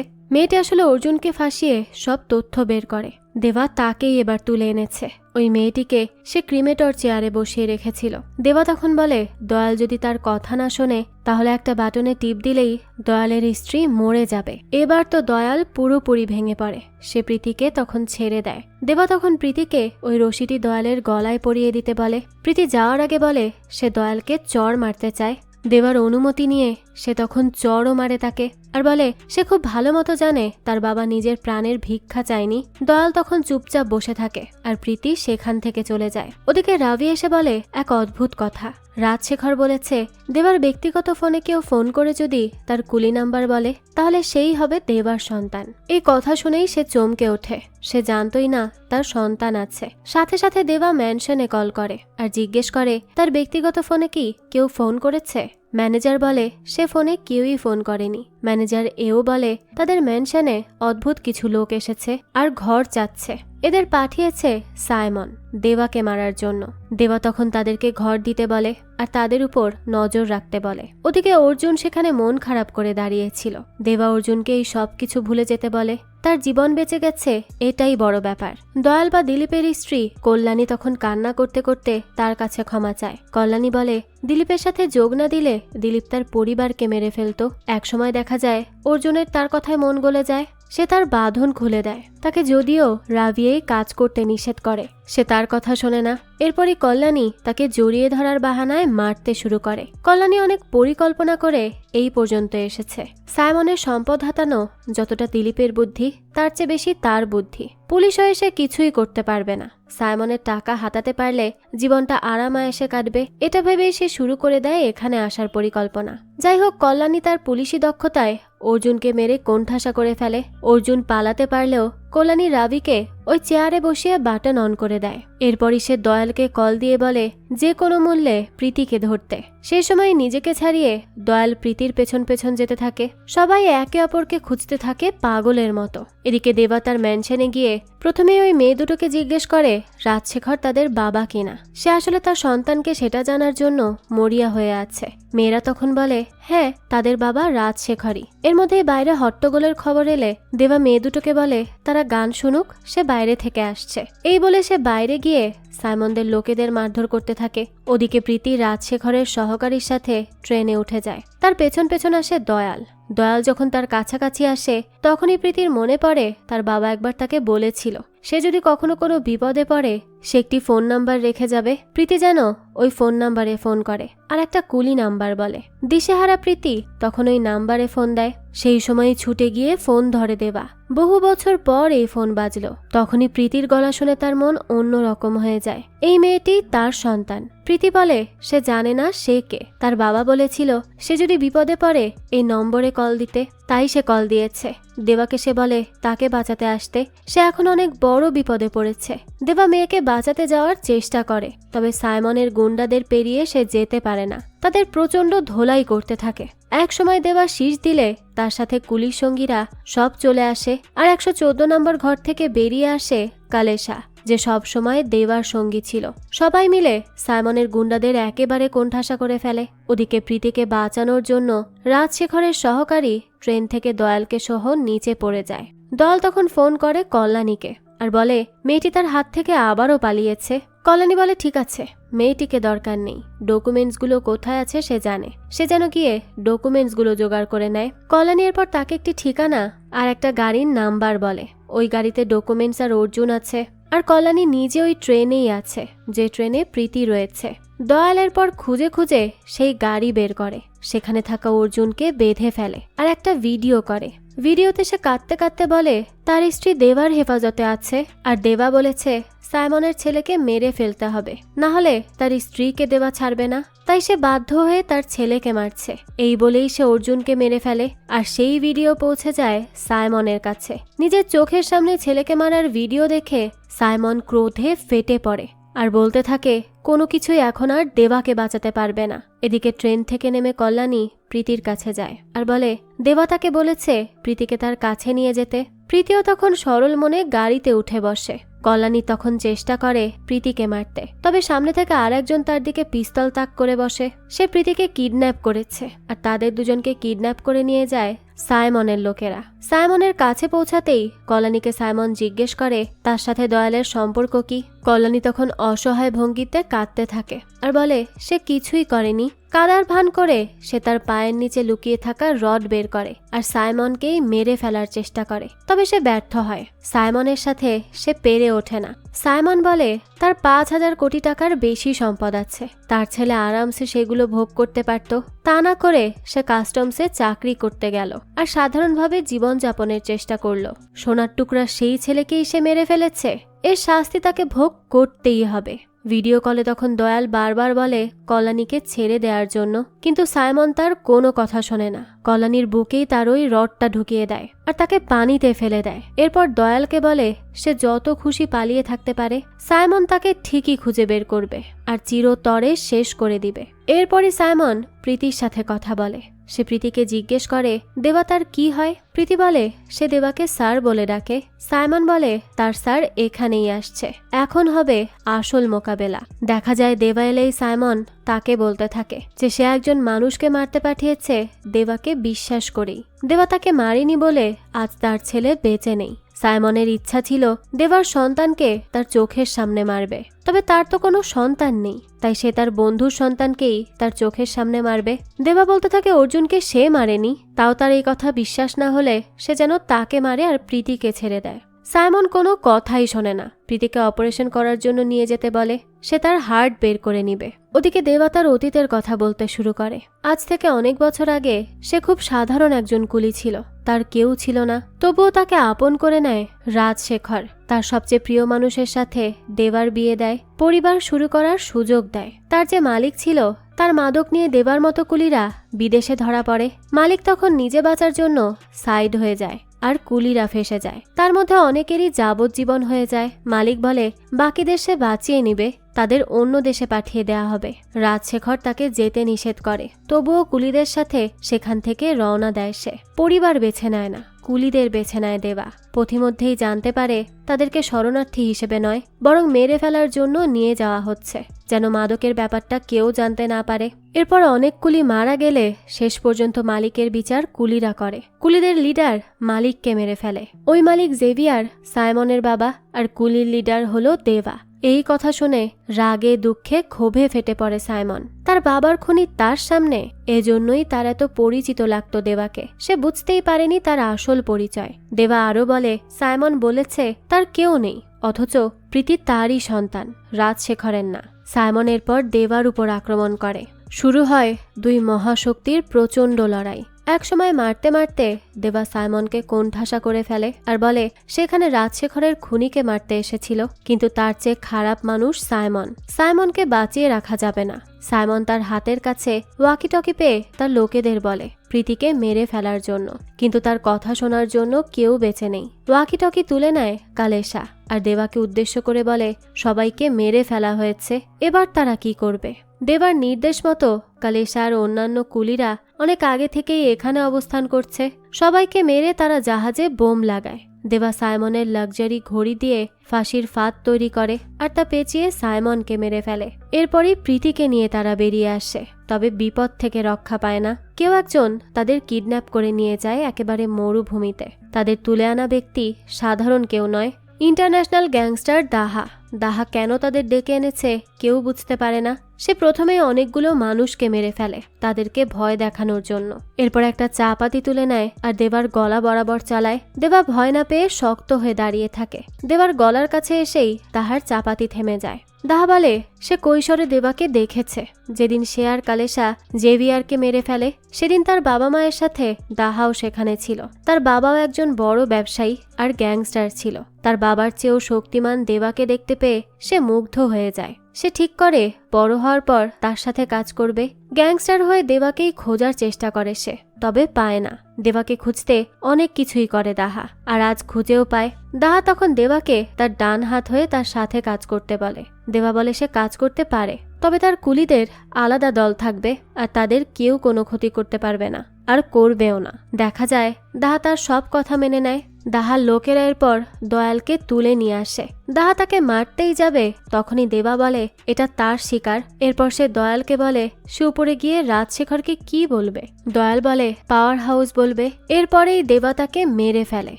মেয়েটি আসলে অর্জুনকে ফাঁসিয়ে সব তথ্য বের করে। দেবা তাকেই এবার তুলে এনেছে। ওই মেয়েটিকে সে ক্রিমেটর চেয়ারে বসিয়ে রেখেছিল। দেবা তখন বলে দয়াল যদি তার কথা না শোনে তাহলে একটা বাটনে টিপ দিলেই দয়ালের স্ত্রী মরে যাবে। এবার তো দয়াল পুরোপুরি ভেঙে পড়ে। সে প্রীতিকে তখন ছেড়ে দেয়। দেবা তখন প্রীতিকে ওই রশিটি দয়ালের গলায় পরিয়ে দিতে বলে। প্রীতি যাওয়ার আগে বলে সে দয়ালকে চড় মারতে চায়। দেবার অনুমতি নিয়ে সে তখন চড়ও মারে তাকে আর বলে সে খুব ভালো মতো জানে তার বাবা নিজের প্রাণের ভিক্ষা চায়নি। দয়াল তখন চুপচাপ বসে থাকে আর প্রীতি সেখান থেকে চলে যায়। ওদিকে রাভি এসে বলে এক অদ্ভুত কথা। রাজশেখর বলেছে দেবার ব্যক্তিগত ফোনে কেউ ফোন করে যদি তার কুলি নাম্বার বলে তাহলে সেই হবে দেবার সন্তান। এই কথা শুনেই সে চমকে ওঠে। সে জানতই না তার সন্তান আছে। সাথে সাথে দেবা ম্যানশনে কল করে আর জিজ্ঞেস করে তার ব্যক্তিগত ফোনে কি কেউ ফোন করেছে। ম্যানেজার বলে সে ফোনে কেউই ফোন করেনি। ম্যানেজার এও বলে তাদের ম্যানশনে অদ্ভুত কিছু লোক এসেছে আর ঘর চাচ্ছে। এদের পাঠিয়েছে সাইমন দেবাকে মারার জন্য। দেবা তখন তাদেরকে ঘর দিতে বলে আর তাদের উপর নজর রাখতে বলে। ওদিকে অর্জুন সেখানে মন খারাপ করে দাঁড়িয়েছিল। দেবা অর্জুনকে এই সব কিছু ভুলে যেতে বলে। তার জীবন বেঁচে গেছে এটাই বড় ব্যাপার। দয়াল বা দিলীপের স্ত্রী কল্যাণী তখন কান্না করতে করতে তার কাছে ক্ষমা চায়। কল্যাণী বলে দিলীপের সাথে যোগ না দিলে দিলীপ তার পরিবারকে মেরে ফেলতো। একসময় দেখা যায় অর্জুনের তার কথায় মন গলে যায়। সে তার বাঁধন খুলে দেয়। তাকে যদিও রাভিয়েই কাজ করতে নিষেধ করে, সে তার কথা শোনে না। এরপরই কল্যাণী তাকে জড়িয়ে ধরার বাহানায় মারতে শুরু করে। কল্যাণী অনেক পরিকল্পনা করে এই পর্যন্ত এসেছে। সাইমনের সম্পদ হাতানো যতটা দিলীপের বুদ্ধি তার চেয়ে বেশি তার বুদ্ধি। পুলিশ হয়ে সে কিছুই করতে পারবে না। সাইমনের টাকা হাতাতে পারলে জীবনটা আরামায়েশে কাটবে, এটা ভেবেই সে শুরু করে দেয় এখানে আসার পরিকল্পনা। যাই হোক, কল্যাণী তার পুলিশি দক্ষতায় অর্জুনকে মেরে কোণঠাসা করে ফেলে। অর্জুন পালাতে পারলেও কল্যাণী রাভিকে ওই চেয়ারে বসিয়ে বাটন অন করে দেয়। এরপরই সে দয়ালকে কল দিয়ে বলে যে কোনো মূল্যে প্রীতিকে ধরতে। সেই সময় নিজেকে ছাড়িয়ে দয়াল প্রীতির পেছন পেছন যেতে থাকে। সবাই একে অপরকে খুঁজতে থাকে পাগলের মতো। এদিকে দেবা তার ম্যানশনে গিয়ে প্রথমে ওই মেয়ে দুটোকে জিজ্ঞেস করে রাজশেখর তাদের বাবা কিনা। সে আসলে তার সন্তানকে সেটা জানার জন্য মরিয়া হয়ে আছে। মেয়েরা তখন বলে হ্যাঁ, তাদের বাবা রাজশেখরই। এর মধ্যে বাইরে হট্টগোলের খবর এলে দেবা মেয়ে দুটোকে বলে তারা তারা গান শুনুক, সে বাইরে থেকে আসছে। এই বলে সে বাইরে গিয়ে সাইমনদের লোকেদের মারধর করতে থাকে। ওদিকে প্রীতি রাজশেখরের সহকারীর সাথে ট্রেনে উঠে যায়। তার পেছন পেছন আসে দয়াল। দয়াল যখন তার কাছাকাছি আসে তখনই প্রীতির মনে পড়ে তার বাবা একবার তাকে বলেছিল সে যদি কখনো কোনো বিপদে পড়ে সে একটি ফোন নাম্বার রেখে যাবে। প্রীতি যেন ওই ফোন নাম্বারে ফোন করে আর একটা কুলি নাম্বার বলে। দিশেহারা প্রীতি তখন ওই নাম্বারে ফোন দেয়। সেই সময় ছুটে গিয়ে ফোন ধরে দেবা। বহু বছর পর এই ফোন বাজলো। তখনই প্রীতির গলা শুনে তার মন অন্য রকম হয়ে যায়। এই মেয়েটি তার সন্তান। প্রীতি বলে সে জানে না সে কে। তার বাবা বলেছিল সে যদি বিপদে পড়ে এই নম্বরে কল দিতে, তাই সে কল দিয়েছে। দেবাকে সে বলে তাকে বাঁচাতে আসতে। সে এখন অনেক বড় বিপদে পড়েছে। দেবা মেয়েকে বাঁচাতে যাওয়ার চেষ্টা করে, তবে সাইমনের গুন্ডাদের পেরিয়ে সে যেতে পারে না। তাদের প্রচণ্ড ধোলাই করতে থাকে। এক সময় দেবা শীষ দিলে তার সাথে কুলির সঙ্গীরা সব চলে আসে আর 114 নম্বর ঘর থেকে বেরিয়ে আসে কালেশা, যে সব সময় দেবার সঙ্গী ছিল। সবাই মিলে সাইমনের গুন্ডাদের একেবারে কোণঠাসা করে ফেলে। ওদিকে প্রীতিকে বাঁচানোর জন্য রাজশেখরের সহকারী ট্রেন থেকে দয়ালকে সহ নিচে পড়ে যায়। দয়াল তখন ফোন করে কল্যাণীকে আর বলে মেয়েটি তার হাত থেকে আবারও পালিয়েছে। কল্যাণী বলে ঠিক আছে, মেয়েটিকে দরকার নেই, ডকুমেন্টসগুলো কোথায় আছে সে জানে, সে যেন গিয়ে ডকুমেন্টসগুলো জোগাড় করে নেয়। কল্যাণী এরপর তাকে একটি ঠিকানা আর একটা গাড়ির নাম্বার বলে। ওই গাড়িতে ডকুমেন্টস আর অর্জুন আছে, আর কল্যাণী নিজে ওই ট্রেনেই আছে যে ট্রেনে প্রীতি রয়েছে। দয়ালের পর খুঁজে খুঁজে সেই গাড়ি বের করে, সেখানে থাকা অর্জুনকে বেঁধে ফেলে আর একটা ভিডিও করে। ভিডিওতে সে কাঁদতে কাঁদতে বলে তার স্ত্রী দেবার হেফাজতে আছে আর দেবা বলেছে সাইমনের ছেলেকে মেরে ফেলতে হবে, না হলে তার স্ত্রীকে দেবা ছাড়বে না। তাই সে বাধ্য হয়ে তার ছেলেকে মারছে। এই বলেই সে অর্জুনকে মেরে ফেলে আর সেই ভিডিও পৌঁছে যায় সাইমনের কাছে। নিজের চোখের সামনে ছেলেকে মারার ভিডিও দেখে সাইমন ক্রোধে ফেটে পড়ে আর বলতে থাকে কোনো কিছুই এখন আর দেবাকে বাঁচাতে পারবে না। এদিকে ট্রেন থেকে নেমে কল্যাণী প্রীতির কাছে যায় আর বলে দেবা তাকে বলেছে প্রীতিকে তার কাছে নিয়ে যেতে। প্রীতিও তখন সরল মনে গাড়িতে উঠে বসে। কল্যাণী তখন চেষ্টা করে প্রীতিকে মারতে, তবে সামনে থেকে আরেকজন তার দিকে পিস্তল তাক করে বসে। সে প্রীতিকে কিডন্যাপ করেছে আর তাদের দুজনকে কিডন্যাপ করে নিয়ে যায় সাইমনের লোকেরা। সাইমনের কাছে পৌঁছাতেই কল্যাণীকে সাইমন জিজ্ঞেস করে তার সাথে দয়ালের সম্পর্ক কি। কল্যাণী তখন অসহায় ভঙ্গিতে কাঁদতে থাকে আর বলে সে কিছুই করেনি। কাদার ভান করে সে তার পায়ের নিচে লুকিয়ে থাকা রড বের করে আর সাইমনকেই মেরে ফেলার চেষ্টা করে, তবে সে ব্যর্থ হয়। সাইমনের সাথে সে পেরে ওঠে না। সাইমন বলে তার 5,000 কোটি টাকার বেশি সম্পদ আছে, তার ছেলে আরামসে সেগুলো ভোগ করতে পারত। তা না করে সে কাস্টমসে চাকরি করতে গেল আর সাধারণভাবে জীবনযাপনের চেষ্টা করল। সোনার টুকরা সেই ছেলেকেই সে মেরে ফেলেছে। এর শাস্তি তাকে ভোগ করতেই হবে। ভিডিও কলে তখন দয়াল বারবার বলে কল্যাণীকে ছেড়ে দেওয়ার জন্য, কিন্তু সাইমন তার কোনো কথা শোনে না। কল্যাণীর বুকেই তার ওই রডটা ঢুকিয়ে দেয় আর তাকে পানিতে ফেলে দেয়। এরপর দয়ালকে বলে সে যত খুশি পালিয়ে থাকতে পারে, সাইমন তাকে ঠিকই খুঁজে বের করবে আর চিরতরে শেষ করে দিবে। এরপরই সাইমন প্রীতির সাথে কথা বলে। সে প্রীতিকে জিজ্ঞেস করে দেবা তার কি হয়। প্রীতি বলে সে দেবাকে স্যার বলে ডাকে। সাইমন বলে তার স্যার এখানেই আসছে, এখন হবে আসল মোকাবেলা। দেখা যায় দেবা এলেই সাইমন তাকে বলতে থাকে যে সে একজন মানুষকে মারতে পাঠিয়েছে দেবাকে বিশ্বাস করেই। দেবা তাকে মারেনি বলে আজ তার ছেলে বেঁচে নেই। সাইমনের ইচ্ছা ছিল দেবার সন্তানকে তার চোখের সামনে মারবে, তবে তার তো কোনো সন্তান নেই, তাই সে তার বন্ধুর সন্তানকেই তার চোখের সামনে মারবে। দেবা বলতে থাকে অর্জুনকে সে মারেনি, তাও তার এই কথা বিশ্বাস না হলে সে যেন তাকে মারে আর প্রীতিকে ছেড়ে দেয়। সাইমন কোনো কথাই শোনে না। প্রীতিকে অপারেশন করার জন্য নিয়ে যেতে বলে, সে তার হার্ট বের করে নিবে। ওদিকে দেবা তার অতীতের কথা বলতে শুরু করে। আজ থেকে অনেক বছর আগে সে খুব সাধারণ একজন কুলি ছিল, তার কেউ ছিল না, তবুও তাকে আপন করে নেয় রাজশেখর। তার সবচেয়ে প্রিয় মানুষের সাথে দেবার বিয়ে দেয়, পরিবার শুরু করার সুযোগ দেয়। তার যে মালিক ছিল তার মাদক নিয়ে দেবার মতো কুলিরা বিদেশে ধরা পড়ে। মালিক তখন নিজে বাঁচার জন্য সাইড হয়ে যায় আর কুলিরা ফেসে যায়। তার মধ্যে অনেকেরই যাবজ্জীবন হয়ে যায়। মালিক বলে বাকি দেশে বাঁচিয়ে নিবে, তাদের অন্য দেশে পাঠিয়ে দেয়া হবে। রাজশেখর তাকে যেতে নিষেধ করে, তবুও কুলিদের সাথে সেখান থেকে রওনা দেয় সে। পরিবার বেছে নেয় না, কুলিদের বেছে নেয় দেবা। পথিমধ্যেই জানতে পারে তাদেরকে শরণার্থী হিসেবে নয় বরং মেরে ফেলার জন্য নিয়ে যাওয়া হচ্ছে। যেন মাদকের ব্যাপারটা কেউ জানতে না পারে। এরপর অনেক কুলি মারা গেলে শেষ পর্যন্ত মালিকের বিচার কুলিরা করে। কুলিদের লিডার মালিককে মেরে ফেলে। ওই মালিক জেভিয়ার, সাইমনের বাবা, আর কুলির লিডার হলো দেবা। এই কথা শুনে রাগে দুঃখে ক্ষোভে ফেটে পড়ে সাইমন। তার বাবার খুনি তার সামনে, এজন্যই তার এত পরিচিত লাগতো দেবাকে। সে বুঝতেই পারেনি তার আসল পরিচয়। দেবা আরো বলে সাইমন বলেছে তার কেউ নেই, অথচ প্রীতি তারই সন্তান, রাজশেখরের না। সাইমন এরপর দেবার উপর আক্রমণ করে। শুরু হয় দুই মহাশক্তির প্রচণ্ড লড়াই। একসময় মারতে মারতে দেবা সাইমনকে কোণঠাসা করে ফেলে আর বলে সেখানে রাজশেখরের খুনিকে মারতে এসেছিল, কিন্তু তার চেয়ে খারাপ মানুষ সাইমন। সাইমনকে বাঁচিয়ে রাখা যাবে না। সাইমন তার হাতের কাছে ওয়াকিটকি পেয়ে তার লোকেদের বলে প্রীতিকে মেরে ফেলার জন্য, কিন্তু তার কথা শোনার জন্য কেউ বেঁচে নেই। ওয়াকিটকি তুলে নেয় কালেশা আর দেবাকে উদ্দেশ্য করে বলে সবাইকে মেরে ফেলা হয়েছে, এবার তারা কি করবে। দেবার নির্দেশ মতো কালেশা আর অন্যান্য কুলিরা অনেক আগে থেকেই এখানে অবস্থান করছে। সবাইকে মেরে তারা জাহাজে বোম লাগায়। দেবা সাইমনের লাক্সারি ঘড়ি দিয়ে ফাঁসির ফাঁদ তৈরি করে আর তা পেঁচিয়ে সাইমনকে মেরে ফেলে। এরপরই প্রীতিকে নিয়ে তারা বেরিয়ে আসে, তবে বিপদ থেকে রক্ষা পায় না। কেউ একজন তাদের কিডন্যাপ করে নিয়ে যায় একেবারে মরুভূমিতে। তাদের তুলে আনা ব্যক্তি সাধারণ কেউ নয়, ইন্টারন্যাশনাল গ্যাংস্টার দাহা। দাহা কেন তাদের ডেকে এনেছে কেউ বুঝতে পারে না। সে প্রথমে অনেকগুলো মানুষকে মেরে ফেলে তাদেরকে ভয় দেখানোর জন্য। এরপর একটা চাপাতি তুলে নেয় আর দেবার গলা বরাবর চালায়। দেবা ভয় না পেয়ে শক্ত হয়ে দাঁড়িয়ে থাকে। দেবার গলার কাছে এসেই তাহার চাপাতি থেমে যায়। দাহা বলে সে কৈশোরে দেবাকে দেখেছে। যেদিন সে আর কালেশা জেভিয়ারকে মেরে ফেলে সেদিন তার বাবা মায়ের সাথে দাহাও সেখানে ছিল। তার বাবাও একজন বড় ব্যবসায়ী আর গ্যাংস্টার ছিল। তার বাবার চেয়েও শক্তিমান দেবাকে দেখতে পেয়ে সে মুগ্ধ হয়ে যায়। সে ঠিক করে বড় হওয়ার পর তার সাথে কাজ করবে। গ্যাংস্টার হয়ে দেবাকেই খোঁজার চেষ্টা করে সে, তবে পায় না। দেবাকে খুঁজতে অনেক কিছুই করে দাহা, আর আজ খুঁজেও পায়। দাহা তখন দেবাকে তার ডান হাত হয়ে তার সাথে কাজ করতে বলে। দেবা বলে সে কাজ করতে পারে, তবে তার কুলিদের আলাদা দল থাকবে আর তাদের কেউ কোনো ক্ষতি করতে পারবে না, আর করবেও না। দেখা যায় দাহা তার সব কথা মেনে নেয়। দাহার লোকেরা এরপর দয়ালকে তুলে নিয়ে আসে। দাহা তাকে মারতেই যাবে, তখনই দেবা বলে এটা তার শিকার। এরপর সে দয়ালকে বলে সে উপরে গিয়ে রাজশেখরকে কি বলবে। দয়াল বলে পাওয়ার হাউস বলবে। এরপরেই দেবা তাকে মেরে ফেলে।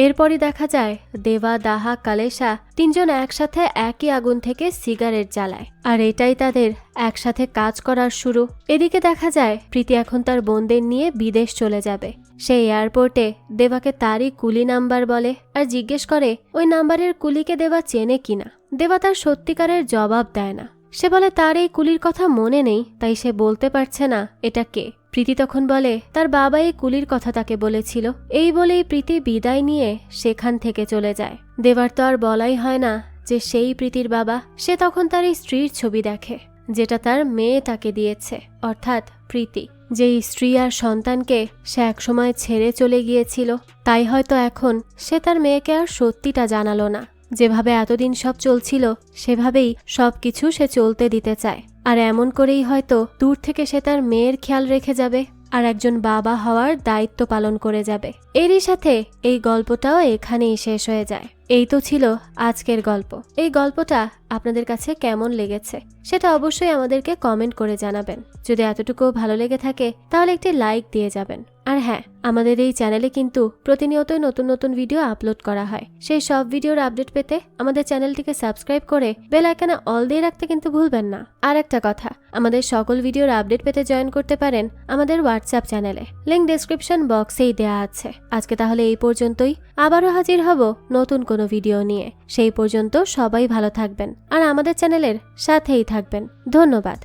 এরপরই দেখা যায় দেবা, দাহা, কালেশা তিনজন একসাথে একই আগুন থেকে সিগারেট জ্বালায়, আর এটাই তাদের একসাথে কাজ করার শুরু। এদিকে দেখা যায় প্রীতি এখন তার বোনদের নিয়ে বিদেশ চলে যাবে। সে এয়ারপোর্টে দেবাকে তারই কুলি নাম্বার বলে আর জিজ্ঞেস করে ওই নাম্বারের কুলিকে দেবা চেনে কিনা। দেবা তার সত্যিকারের জবাব দেয় না। সে বলে তার এই কুলির কথা মনে নেই, তাই সে বলতে পারছে না এটা কে। প্রীতি তখন বলে তার বাবা এই কুলির কথা তাকে বলেছিল। এই বলেই প্রীতি বিদায় নিয়ে সেখান থেকে চলে যায়। দেবার তো আর বলাই হয় না যে সেই প্রীতির বাবা। সে তখন তার এই স্ত্রীর ছবি দেখে, যেটা তার মেয়ে তাকে দিয়েছে, অর্থাৎ প্রীতি, যেই স্ত্রী আর সন্তানকে সে একসময় ছেড়ে চলে গিয়েছিল। তাই হয়তো এখন সে তার মেয়েকে আর সত্যিটা জানালো না। যেভাবে এতদিন সব চলছিল সেভাবেই সবকিছু সে চলতে দিতে চায়, আর এমন করেই হয়তো দূর থেকে সে তার মেয়ের খেয়াল রেখে যাবে আর একজন বাবা হওয়ার দায়িত্ব পালন করে যাবে। এরই সাথে এই গল্পটাও এখানেই শেষ হয়ে যায়। এই তো ছিল আজকের গল্প। এই গল্পটা আপনাদের কাছে কেমন লেগেছে সেটা অবশ্যই আমাদেরকে কমেন্ট করে জানাবেন। যদি এতটুকু ভালো লেগে থাকে তাহলে একটি লাইক দিয়ে যাবেন। আর হ্যাঁ, আমাদের এই চ্যানেলে কিন্তু প্রতিনিয়তই নতুন নতুন ভিডিও আপলোড করা হয়। সেই সব ভিডিওর আপডেট পেতে আমাদের চ্যানেলটিকে সাবস্ক্রাইব করে বেল আইকনে অল দিয়ে রাখতে কিন্তু ভুলবেন না। আর একটা কথা, আমাদের সকল ভিডিওর আপডেট পেতে জয়েন করতে পারেন আমাদের হোয়াটসঅ্যাপ চ্যানেলে, লিংক ডেসক্রিপশন বক্সেই দেয়া আছে। আজকে তাহলে এই পর্যন্তই। আবারও হাজির হব নতুন কোনো ভিডিও নিয়ে। সেই পর্যন্ত সবাই ভালো থাকবেন আর আমাদের চ্যানেলের সাথেই থাকবেন। ধন্যবাদ।